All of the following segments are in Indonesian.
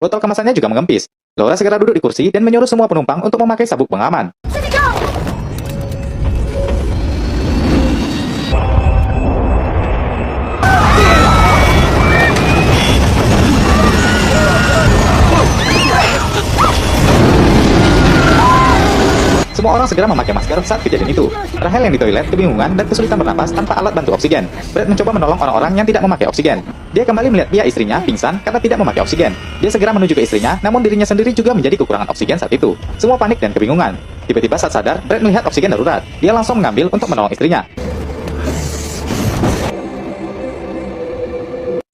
Botol kemasannya juga mengempis. Laura segera duduk di kursi dan menyuruh semua penumpang untuk memakai sabuk pengaman. Semua orang segera memakai masker saat kejadian itu. Rachel yang di toilet kebingungan dan kesulitan bernapas tanpa alat bantu oksigen. Brad mencoba menolong orang-orang yang tidak memakai oksigen. Dia kembali melihat pihak istrinya pingsan karena tidak memakai oksigen. Dia segera menuju ke istrinya, namun dirinya sendiri juga menjadi kekurangan oksigen saat itu. Semua panik dan kebingungan. Tiba-tiba saat sadar, Brad melihat oksigen darurat. Dia langsung mengambil untuk menolong istrinya.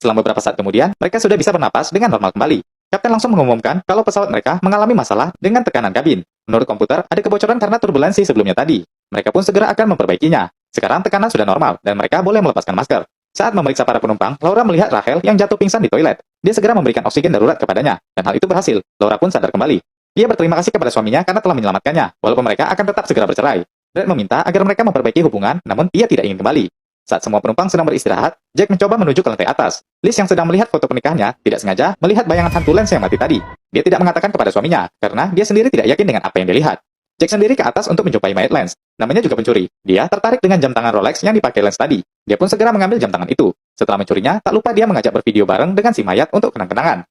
Setelah beberapa saat kemudian, mereka sudah bisa bernapas dengan normal kembali. Kapten langsung mengumumkan kalau pesawat mereka mengalami masalah dengan tekanan kabin. Menurut komputer, ada kebocoran karena turbulensi sebelumnya tadi. Mereka pun segera akan memperbaikinya. Sekarang tekanan sudah normal, dan mereka boleh melepaskan masker. Saat memeriksa para penumpang, Laura melihat Rachel yang jatuh pingsan di toilet. Dia segera memberikan oksigen darurat kepadanya, dan hal itu berhasil. Laura pun sadar kembali. Dia berterima kasih kepada suaminya karena telah menyelamatkannya, walaupun mereka akan tetap segera bercerai. Brad meminta agar mereka memperbaiki hubungan, namun dia tidak ingin kembali. Saat semua penumpang sedang beristirahat, Jack mencoba menuju ke lantai atas. Liz yang sedang melihat foto pernikahannya tidak sengaja melihat bayangan hantu Lance yang mati tadi. Dia tidak mengatakan kepada suaminya, karena dia sendiri tidak yakin dengan apa yang dia lihat. Jack sendiri ke atas untuk menjumpai mayat Lance. Namanya juga pencuri. Dia tertarik dengan jam tangan Rolex yang dipakai Lance tadi. Dia pun segera mengambil jam tangan itu. Setelah mencurinya, tak lupa dia mengajak bervideo bareng dengan si mayat untuk kenang-kenangan.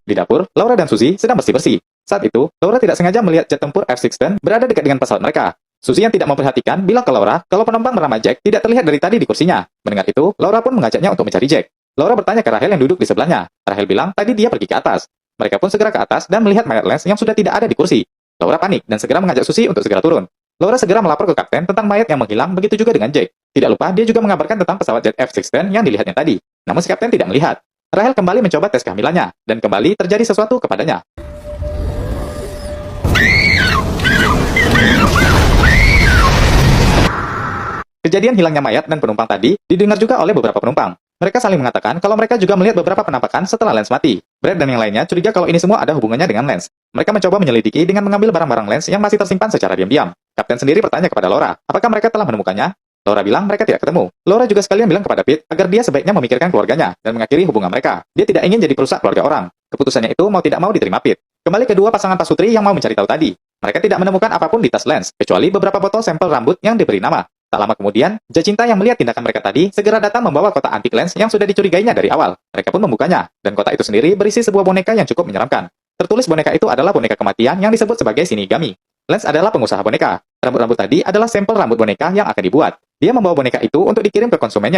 Di dapur, Laura dan Suzy sedang bersih-bersih. Saat itu, Laura tidak sengaja melihat jet tempur F-16 berada dekat dengan pesawat mereka. Suzy yang tidak memperhatikan bilang ke Laura kalau penumpang bernama Jack tidak terlihat dari tadi di kursinya. Mendengar itu, Laura pun mengajaknya untuk mencari Jack. Laura bertanya ke Rachel yang duduk di sebelahnya. Rachel bilang tadi dia pergi ke atas. Mereka pun segera ke atas dan melihat mayat Lance yang sudah tidak ada di kursi. Laura panik dan segera mengajak Suzy untuk segera turun. Laura segera melapor ke kapten tentang mayat yang menghilang, begitu juga dengan Jack. Tidak lupa, dia juga mengabarkan tentang pesawat jet F-16 yang dilihatnya tadi. Namun si kapten tidak melihat. Rachel kembali mencoba tes kehamilannya, dan kembali terjadi sesuatu kepadanya. Kejadian hilangnya mayat dan penumpang tadi didengar juga oleh beberapa penumpang. Mereka saling mengatakan kalau mereka juga melihat beberapa penampakan setelah Lance mati. Brad dan yang lainnya curiga kalau ini semua ada hubungannya dengan Lance. Mereka mencoba menyelidiki dengan mengambil barang-barang Lance yang masih tersimpan secara diam-diam. Kapten sendiri bertanya kepada Laura, apakah mereka telah menemukannya? Laura bilang mereka tidak ketemu. Laura juga sekalian bilang kepada Pete agar dia sebaiknya memikirkan keluarganya dan mengakhiri hubungan mereka. Dia tidak ingin jadi perusak keluarga orang. Keputusannya itu mau tidak mau diterima Pete. Kembali kedua pasangan pasutri yang mau mencari tahu tadi. Mereka tidak menemukan apapun di tas Lance, kecuali beberapa botol sampel rambut yang diberi nama. Tak lama kemudian, Jacinta yang melihat tindakan mereka tadi segera datang membawa kotak antik Lance yang sudah dicurigainya dari awal. Mereka pun membukanya, dan kotak itu sendiri berisi sebuah boneka yang cukup menyeramkan. Tertulis boneka itu adalah boneka kematian yang disebut sebagai Shinigami. Lance adalah pengusaha boneka. Rambut-rambut tadi adalah sampel rambut boneka yang akan dibuat. Dia membawa boneka itu untuk dikirim ke konsumennya